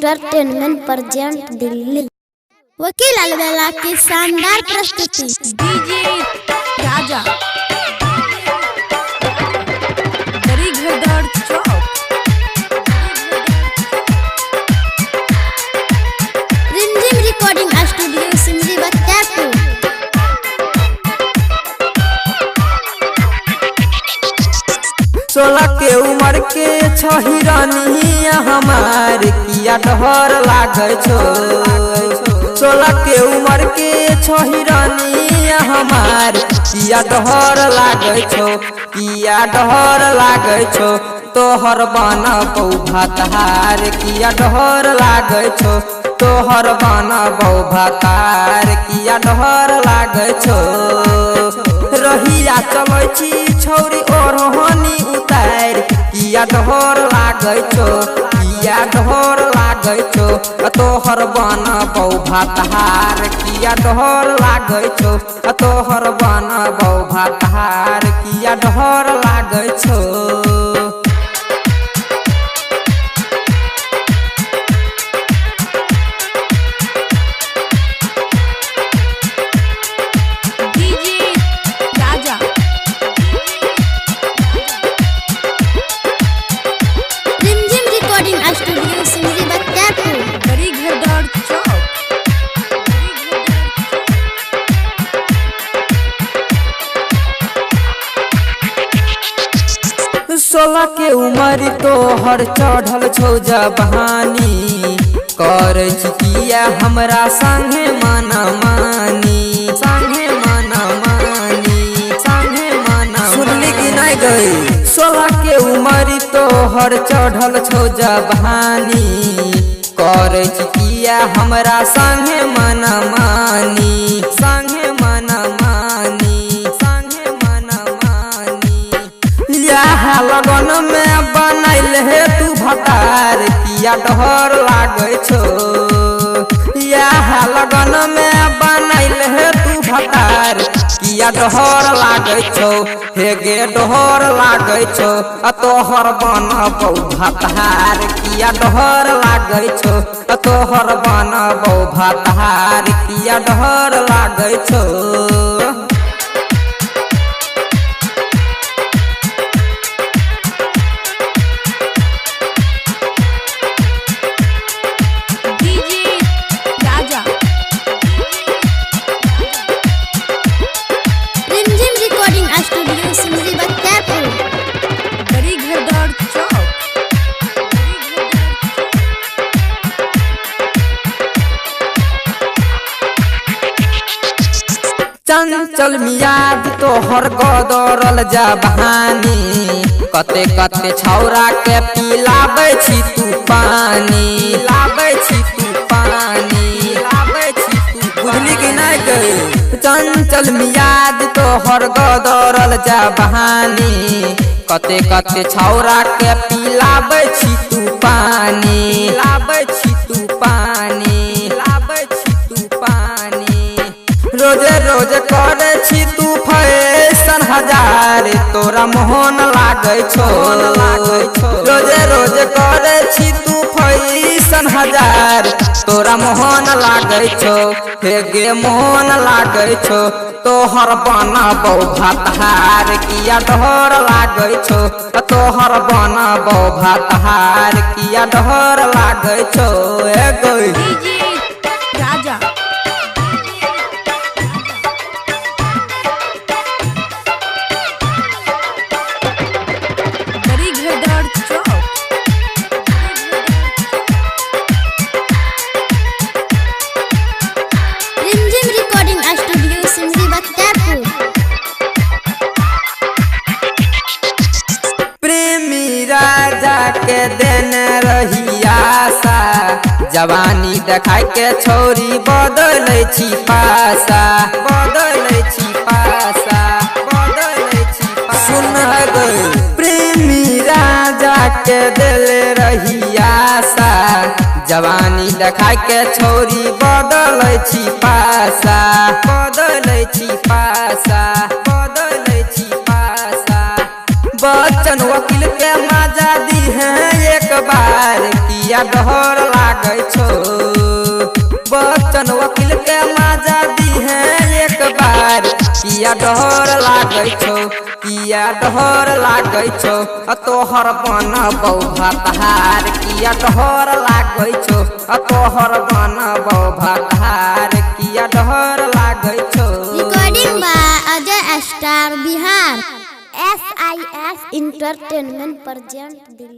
Entertainment present Delhi. वकील अलबेला की शानदार प्रस्तुति। डीजे राजा दरी घरदार चौक। रिमझिम रिकॉर्डिंग स्टूडियो सिमरी बख्तियारपुर। 16 के उम्र के छहिरानी हमार किया डहर लागे छो। 16 के उम्र के छहिरानी हमार किया डहर लागे छो। किया डहर लागे छो तोहर बना बौ भातार। किया डहर लागे छो तोहर बना बौ भातार। किया डहर लागे छो रहिया चलै छी छौरी ओढ़नी उतार। किया डहर लागे छो किया डहर लागे छो तोहर बना बौ भातार। किया डहर लागे छो तोहर बना बौ भातार। किया डहर लागे छो। स्टूडियो सिमरी बख्तियारपुर। दरी घरदार चौक। 16 के उम्र तोहर चढ़ल छौ जवानी। करे किया हमरा संगे मना मानी। संगे मना मानी संगे मना सुनली कि नहीं गई। 16 के उम्र तोहर चढ़ल छौ जवानी। करे किया हमरा संगे मना मानी। संगे मना मानी संगे मना मानी यहाँ लगन में बनैल हे तू भतार। किया डहर लागे छो यहाँ लगन में बनैल हे तू भतार। किया डहर लागे छो हे गे डहर लागे छो तोहर बना बौ भातार। किया डहर लागे छो तोहर बना बौ भातार। किया डहर लागे छो। स्टूडियो सिमरी बख्तियारपुर। दरी घरदार चौक। चंचल मियाद तोहर गदरल जवानी। कते कते छौरा के पिलाबै छी तू पानी। लाबै छी तू पानी लाबै छी तू बुझली कि नहीं गई। चंचल मियाद तोहर गदरल जवानी। कते कते छौरा के पिलाबै छी तू पानी। लाबै छी तू पानी लाबै छी तू पानी रोजे रोज करे छी तू फैशन हजार। तोरा मोहन लागे छो रोजे रोज करे छी तू फैशन हजार। तोरा मोहन लागे छो हे गे मोहन लागे छो तोहर बना बौ भातार। किया डहर लागे छो तोहर बना बौ भातार। किया डहर लागे छो ए गई। डीजे राजा दरी घरदार चौक। रिमझिम रिकॉर्डिंग स्टूडियो सिमरी बख्तियारपुर। प्रेमी राजा के देने रही आशा। जवानी देखाय के छौरी बदलै छी पासा। बदलै छी पासा बदलै छी पासा। सुन गई प्रेमी राजा के देले रही आशा। जवानी देखाय के छौरी बदलै छी पासा। बदलै छी पासा बदलै छी पासा बच्चन वकील के मजा दी है एक बार किया डर लागे छो। बच्चन वकील के मजा दी है एक बार किया डर लागे छो। किया डर लागे छो तोहर बनबौ भतार किया डर लागे छो। तोहर बनबौ भतार किया डर लागे छो। Recording by Ajay star Bihar SIS entertainment present Delhi.